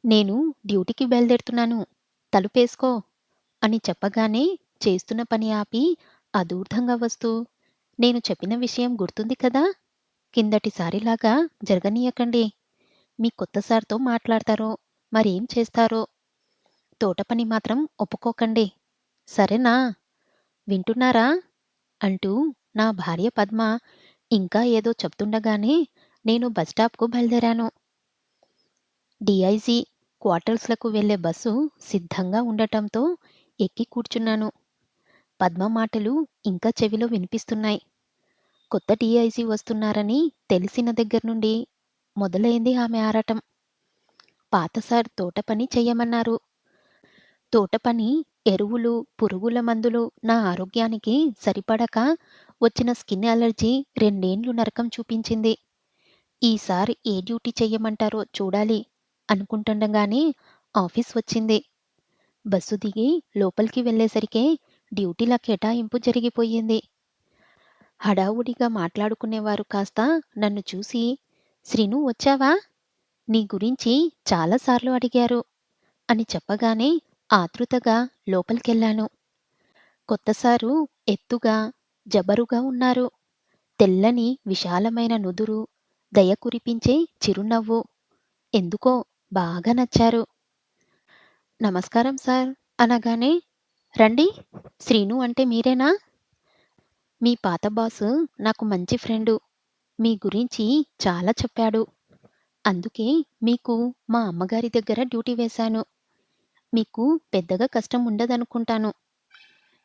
నేను డ్యూటీకి బయలుదేరుతున్నాను. తలుపేసుకో అని చెప్పగానే చేస్తున్న పని ఆపి అదూర్ధంగా వస్తూ, నేను చెప్పిన విషయం గుర్తుంది కదా! కిందటిసారిలాగా జరగనీయకండి. మీ కొత్త సార్‌తో మాట్లాడతారో, మరేం చేస్తారో, తోట పని మాత్రం ఒప్పుకోకండి. సరేనా? వింటున్నారా? అంటూ నా భార్య పద్మ ఇంకా ఏదో చెప్తుండగానే నేను బస్ స్టాప్‌కు బయలుదేరాను. డీఐజీ క్వార్టర్స్‌లకు వెళ్లే బస్సు సిద్ధంగా ఉండటంతో ఎక్కి కూర్చున్నాను. పద్మ మాటలు ఇంకా చెవిలో వినిపిస్తున్నాయి. కొత్త డీఐజీ వస్తున్నారని తెలిసిన దగ్గర నుండి మొదలైంది ఆమె ఆరాటం. పాత సార్ తోట పని చెయ్యమన్నారు. తోట పని, ఎరువులు, పురుగుల మందులు నా ఆరోగ్యానికి సరిపడక వచ్చిన స్కిన్ అలర్జీ 2 ఏండ్లు నరకం చూపించింది. ఈసారి ఏ డ్యూటీ చెయ్యమంటారో చూడాలి అనుకుంటుండగానే ఆఫీస్ వచ్చింది. బస్సు దిగి లోపలికి వెళ్ళేసరికే డ్యూటీల కేటాయింపు జరిగిపోయింది. హడావుడిగా మాట్లాడుకునేవారు కాస్త నన్ను చూసి, శ్రీను వచ్చావా? నీ గురించి చాలాసార్లు అడిగారు అని చెప్పగానే ఆతృతగా లోపలికెళ్ళాను. కొత్త సారు ఎత్తుగా, జబరుగా ఉన్నారు. తెల్లని విశాలమైన నుదురు, దయ కురిపించే చిరునవ్వు. ఎందుకో బాగా నచ్చారు. నమస్కారం సార్ అనగానే, రండి, శ్రీను అంటే మీరేనా? మీ పాత బాసు నాకు మంచి ఫ్రెండు. మీ గురించి చాలా చెప్పాడు. అందుకే మీకు మా అమ్మగారి దగ్గర డ్యూటీ వేశాను. మీకు పెద్దగా కష్టం ఉండదనుకుంటాను.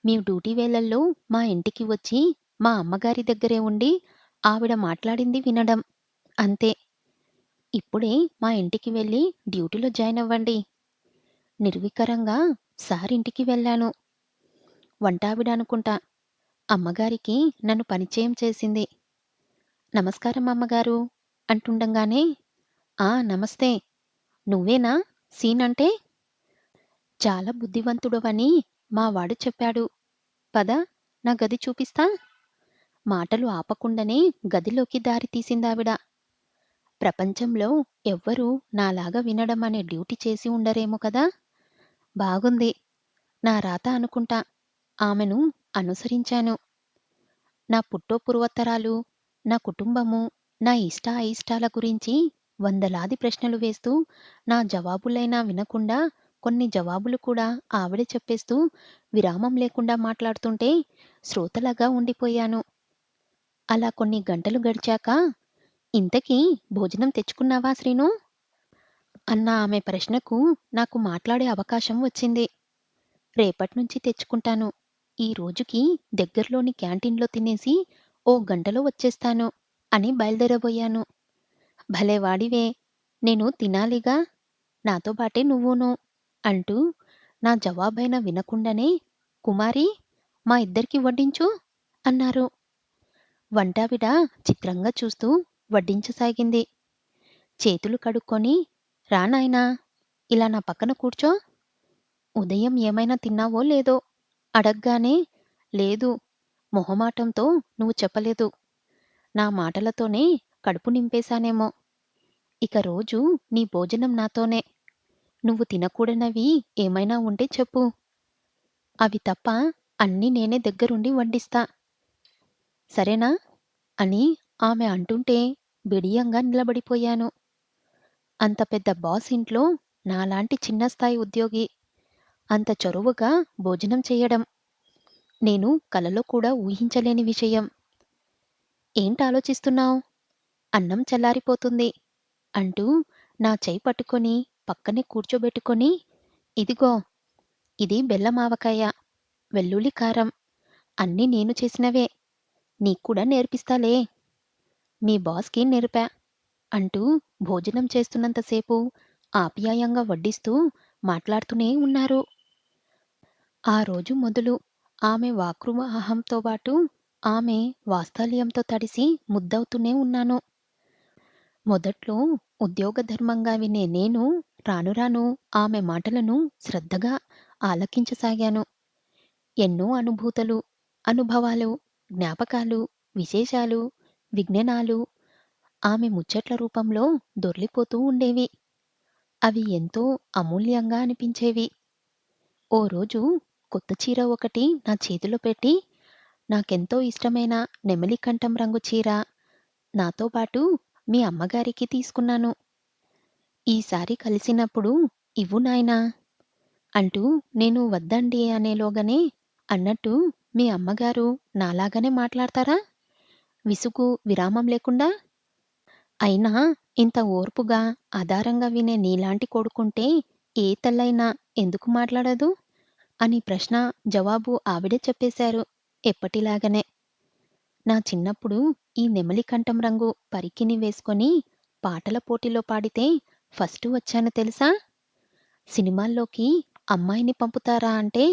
మీ డ్యూటీ వేళల్లో మా ఇంటికి వచ్చి మా అమ్మగారి దగ్గరే ఉండి ఆవిడ మాట్లాడింది వినడం. అంతే. ఇప్పుడే మా ఇంటికి వెళ్ళి డ్యూటీలో జాయిన్ అవ్వండి. నిర్వికారంగా సార్ ఇంటికి వెళ్ళాను. వంటావిడ అనుకుంటా. అమ్మగారికి నన్ను పరిచయం చేసింది. నమస్కారం అమ్మగారు అంటుండగానే, ఆ నమస్తే. నువ్వేనా సీన్ అంటే? చాలా బుద్ధిమంతుడవని మా వాడు చెప్పాడు. పద, నా గది చూపిస్తా. మాటలు ఆపకుండానే గదిలోకి దారి తీసిందావిడ. ప్రపంచంలో ఎవ్వరూ నాలాగా వినడం అనే డ్యూటీ చేసి ఉండరేమో కదా! బాగుంది. నా రాత అనుకుంటా. ఆమెను అనుసరించాను. నా పుట్టోపూర్వోత్తరాలు, నా కుటుంబము, నా అయిష్టాల గురించి వందలాది ప్రశ్నలు వేస్తూ, నా జవాబులైనా వినకుండా కొన్ని జవాబులు కూడా ఆవిడే చెప్పేస్తూ విరామం లేకుండా మాట్లాడుతుంటే శ్రోతలాగా ఉండిపోయాను. అలా కొన్ని గంటలు గడిచాక, ఇంతకీ భోజనం తెచ్చుకున్నావా శ్రీనూ? అన్న ఆమె ప్రశ్నకు నాకు మాట్లాడే అవకాశం వచ్చింది. రేపట్నుంచి తెచ్చుకుంటాను. ఈ రోజుకి దగ్గరలోని క్యాంటీన్‌లో తినేసి ఓ గంటలో వచ్చేస్తాను అని బయలుదేరబోయాను. భలే వాడివే! నేను తినాలిగా, నాతో బాటే నువ్వును అంటూ నా జవాబైనా వినకుండానే కుమారీ, మా ఇద్దరికీ వడ్డించు అన్నారు. వంటావిడ చిత్రంగా చూస్తూ వడ్డించసాగింది. చేతులు కడుక్కొని, రా నాయనా, ఇలా నా పక్కన కూర్చో. ఉదయం ఏమైనా తిన్నావో లేదో అడగ్గానే, లేదు, మొహమాటంతో నువ్వు చెప్పలేదు. నా మాటలతోనే కడుపు నింపేశానేమో. ఇక రోజు నీ భోజనం నాతోనే. నువ్వు తినకూడనివి ఏమైనా ఉంటే చెప్పు. అవి తప్ప అన్నీ నేనే దగ్గరుండి వడ్డిస్తా. సరేనా? అని ఆమె అంటుంటే బిడియంగా నిలబడిపోయాను. అంత పెద్ద బాస్ ఇంట్లో నాలాంటి చిన్న స్థాయి ఉద్యోగి అంత చొరవగా భోజనం చెయ్యడం నేను కలలో కూడా ఊహించలేని విషయం. ఏంటాలోచిస్తున్నావ్? అన్నం చల్లారిపోతుంది అంటూ నా చెయ్యి పట్టుకొని పక్కనే కూర్చోబెట్టుకొని, ఇదిగో, ఇది బెల్లం ఆవకాయ, వెల్లుల్లి కారం, అన్నీ నేను చేసినవే. నీక్కూడా నేర్పిస్తాలే. మీ బాస్‌కి నేర్పా అంటూ భోజనం చేస్తున్నంతసేపు ఆప్యాయంగా వడ్డిస్తూ మాట్లాడుతూనే ఉన్నారు. ఆ రోజు మొదలు ఆమె వాక్రువాహంతో బాటు ఆమె వాత్సల్యంతో తడిసి ముద్దవుతూనే ఉన్నాను. మొదట్లో ఉద్యోగధర్మంగా వినే నేను రాను రాను ఆమె మాటలను శ్రద్ధగా ఆలకించసాగాను. ఎన్నో అనుభవాలు, జ్ఞాపకాలు, విశేషాలు, విజ్ఞానాలు ఆమె ముచ్చట్ల రూపంలో దొర్లిపోతూ ఉండేవి. అవి ఎంతో అమూల్యంగా అనిపించేవి. ఓ రోజు కొత్త చీర ఒకటి నా చేతిలో పెట్టి, నాకెంతో ఇష్టమైన నెమలి కంఠం రంగు చీర నాతో పాటు మీ అమ్మగారికి తీసుకున్నాను. ఈసారి కలిసినప్పుడు ఇవ్వు నాయనా అంటూ నేను వద్దండి అనేలోగానే అన్నట్టు మీ అమ్మగారు నాలాగానే మాట్లాడతారా? విసుగు, విరామం లేకుండా? అయినా ఇంత ఓర్పుగా, ఆధారంగా వినే నీలాంటి కొడుకుంటే ఏ తల్లైనా ఎందుకు మాట్లాడదు? అని ప్రశ్న, జవాబు ఆవిడే చెప్పేశారు. ఎప్పటిలాగనే. నా చిన్నప్పుడు ఈ నెమలి కంఠం రంగు పరికిణి వేసుకొని పాటల పోటీలో పాడితే ఫస్టు వచ్చాను తెలుసా? సినిమాల్లోకి అమ్మాయిని పంపుతారా అంటే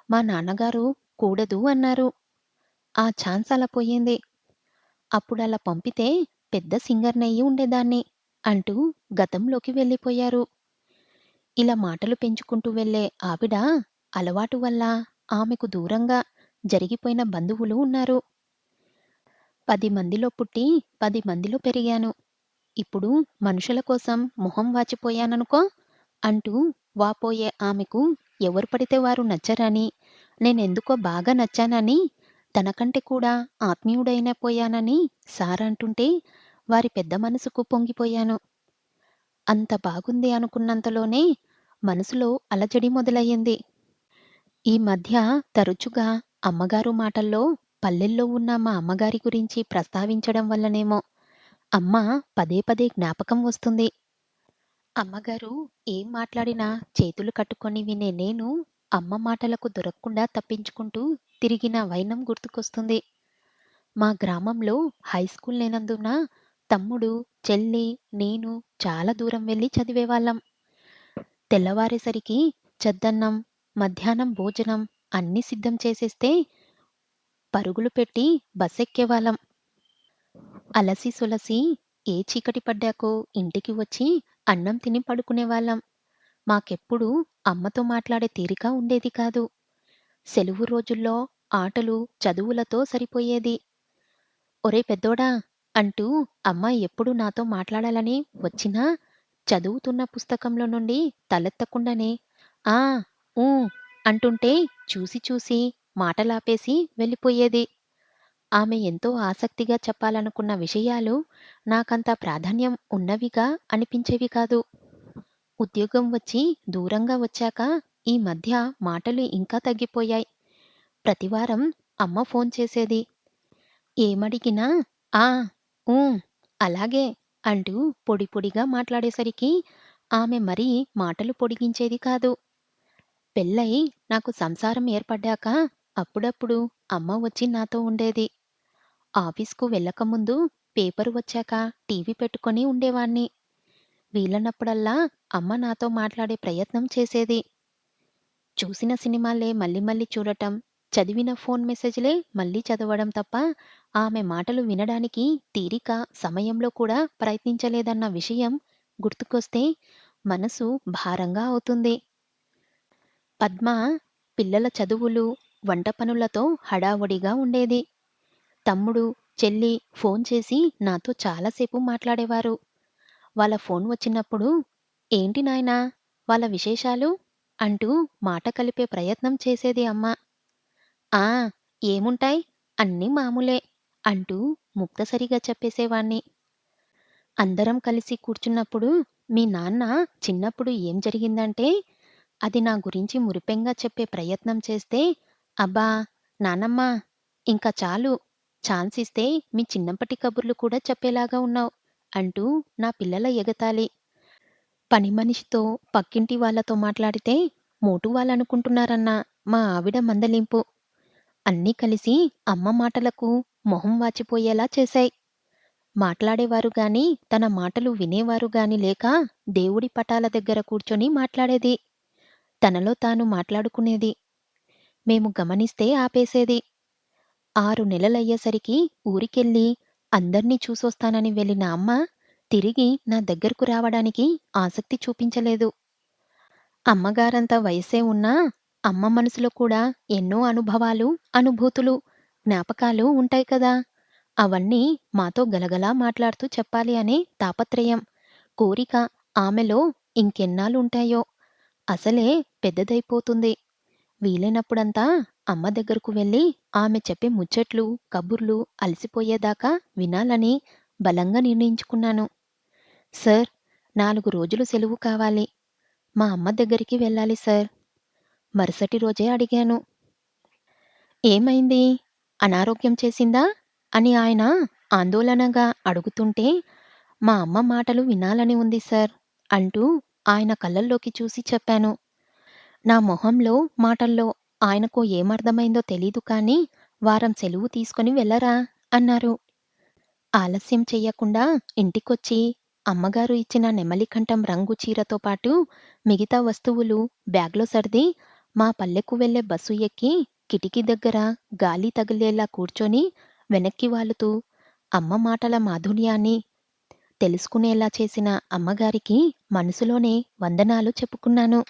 మా నాన్నగారు కూడదు అన్నారు. ఆ ఛాన్స్ అలా పోయింది. అప్పుడలా పంపితే పెద్ద సింగర్‌నయ్యి ఉండేదాన్ని అంటూ గతంలోకి వెళ్ళిపోయారు. ఇలా మాటలు పెంచుకుంటూ వెళ్ళే ఆవిడ అలవాటు వల్ల ఆమెకు దూరంగా జరిగిపోయిన బంధువులు ఉన్నారు. 10 మందిలో పుట్టి 10 మందిలో పెరిగాను. ఇప్పుడు మనుషుల కోసం మొహం వాచిపోయాననుకో అంటూ వాపోయే ఆమెకు ఎవరు పడితే వారు నచ్చరని, నేనెందుకో బాగా నచ్చానని, తనకంటే కూడా ఆత్మీయుడైపోయానని సారంటుంటే వారి పెద్ద మనసుకు పొంగిపోయాను. అంత బాగుంది అనుకున్నంతలోనే మనసులో అలజడి మొదలయ్యింది. ఈ మధ్య తరచుగా అమ్మగారు మాటల్లో పల్లెల్లో ఉన్న మా అమ్మగారి గురించి ప్రస్తావించడం వల్లనేమో అమ్మ పదే పదే జ్ఞాపకం వస్తుంది. అమ్మగారు ఏం మాట్లాడినా చేతులు కట్టుకొని వినే నేను అమ్మ మాటలకు దొరకకుండా తప్పించుకుంటూ తిరిగిన వైనం గుర్తుకొస్తుంది. మా గ్రామంలో హైస్కూల్ లేనందున తమ్ముడు, చెల్లి, నేను చాలా దూరం వెళ్లి చదివేవాళ్ళం. తెల్లవారేసరికి చద్దన్నం, మధ్యాహ్నం భోజనం అన్నీ సిద్ధం చేసేస్తే పరుగులు పెట్టి బస్సెక్కేవాళ్ళం. అలసి సొలసి ఏ చీకటి పడ్డాకో ఇంటికి వచ్చి అన్నం తిని పడుకునేవాళ్ళం. మాకెప్పుడూ అమ్మతో మాట్లాడే తీరిక ఉండేది కాదు. సెలవు రోజుల్లో ఆటలు, చదువులతో సరిపోయేది. ఒరేయ్ పెద్దోడా! అంటూ అమ్మ ఎప్పుడు నాతో మాట్లాడాలని వచ్చినా చదువుతున్న పుస్తకంలో నుండి తలెత్తకుండానే ఆ! ఊ అంటుంటే చూసి చూసి మాటలాపేసి వెళ్ళిపోయేది. ఆమె ఎంతో ఆసక్తిగా చెప్పాలనుకున్న విషయాలు నాకంత ప్రాధాన్యం ఉన్నవిగా అనిపించేవి కాదు. ఉద్యోగం వచ్చి దూరంగా వచ్చాక ఈ మధ్య మాటలు ఇంకా తగ్గిపోయాయి. ప్రతివారం అమ్మ ఫోన్ చేసేది. ఏమడిగినా ఆ! ఊ అలాగే అంటూ పొడి పొడిగా మాట్లాడేసరికి ఆమె మరీ మాటలు పొడిగించేది కాదు. పెళ్ళై నాకు సంసారం ఏర్పడ్డాక అప్పుడప్పుడు అమ్మ వచ్చి నాతో ఉండేది. ఆఫీస్‌కు వెళ్ళకముందు పేపరు వచ్చాక టీవీ పెట్టుకొని ఉండేవాణ్ణి. వీలన్నప్పుడల్లా అమ్మ నాతో మాట్లాడే ప్రయత్నం చేసేది. చూసిన సినిమాలే మళ్ళీ మళ్ళీ చూడటం, చదివిన ఫోన్ మెసేజ్‌లే మళ్ళీ చదవడం తప్ప ఆమె మాటలు వినడానికి తీరిక, సమయంలో కూడా ప్రయత్నించలేదన్న విషయం గుర్తుకొస్తే మనసు భారంగా అవుతుంది. పద్మ పిల్లల చదువులు, వంట పనులతో హడావుడిగా ఉండేది. తమ్ముడు, చెల్లి ఫోన్ చేసి నాతో చాలాసేపు మాట్లాడేవారు. వాళ్ళ ఫోన్ వచ్చినప్పుడు ఏంటి నాయనా వాళ్ళ విశేషాలు అంటూ మాట కలిపే ప్రయత్నం చేసేది అమ్మ. ఆ ఏముంటాయ్ అన్నీ మామూలే అంటూ ముక్తసరిగా చెప్పేసేవాణ్ణి. అందరం కలిసి కూర్చున్నప్పుడు మీ నాన్న చిన్నప్పుడు ఏం జరిగిందంటే అది నా గురించి మురిపెంగా చెప్పే ప్రయత్నం చేస్తే అబ్బా నానమ్మ ఇంక చాలు ఛాన్స్ ఇస్తే మీ చిన్నప్పటి కబుర్లు కూడా చెప్పేలాగా ఉన్నావు అంటూ నా పిల్లల ఎగతాళి. పని మనిషితో పక్కింటి వాళ్ళతో మాట్లాడితే మోటు వాళ్ళనుకుంటున్నారన్న మా ఆవిడ మందలింపు అన్నీ కలిసి అమ్మ మాటలకు మొహం వాచిపోయేలా చేశాయి. మాట్లాడేవారు గాని తన మాటలు వినేవారు గాని లేక దేవుడి పటాల దగ్గర కూర్చొని మాట్లాడేది. తనలో తాను మాట్లాడుకునేది. మేము గమనిస్తే ఆపేసేది. 6 నెలలయ్యేసరికి ఊరికెళ్ళి అందర్నీ చూసొస్తానని వెళ్ళిన అమ్మ తిరిగి నా దగ్గరకు రావడానికి ఆసక్తి చూపించలేదు. అమ్మగారంత వయస్సే ఉన్నా అమ్మ మనసులో కూడా ఎన్నో అనుభవాలు, అనుభూతులు, జ్ఞాపకాలు ఉంటాయి కదా! అవన్నీ మాతో గలగలా మాట్లాడుతూ చెప్పాలి అనే తాపత్రయం, కోరిక ఆమెలో ఇంకెన్నాళ్ళుంటాయో. అసలే పెద్దదైపోతుంది. వీలైనప్పుడంతా అమ్మ దగ్గరకు వెళ్ళి ఆమె చెప్పే ముచ్చట్లు, కబుర్లు అలసిపోయేదాకా వినాలని బలంగా నిర్ణయించుకున్నాను. సార్, 4 రోజులు సెలవు కావాలి. మా అమ్మ దగ్గరికి వెళ్ళాలి సార్. మరుసటి రోజే అడిగాను. ఏమైంది? అనారోగ్యం చేసిందా? అని ఆయన ఆందోళనగా అడుగుతుంటే, మా అమ్మ మాటలు వినాలని ఉంది సార్ అంటూ ఆయన కళ్ళల్లోకి చూసి చెప్పాను. నా మొహంలో, మాటల్లో ఆయనకు ఏమర్థమైందో తెలీదు కానీ, వారం సెలవు తీసుకొని వెళ్ళరా అన్నారు. ఆలస్యం చెయ్యకుండా ఇంటికొచ్చి అమ్మగారు ఇచ్చిన నెమలికంఠం రంగు చీరతో పాటు మిగతా వస్తువులు బ్యాగ్లో సర్ది మా పల్లెకు వెళ్లే బస్సు ఎక్కి కిటికీ దగ్గర గాలి తగిలేలా కూర్చొని వెనక్కి వాలుతూ అమ్మ మాటల మాధుర్యాన్ని తెలుసుకునేలా చేసిన అమ్మగారికి మనసులోనే వందనాలు చెప్పుకున్నాను.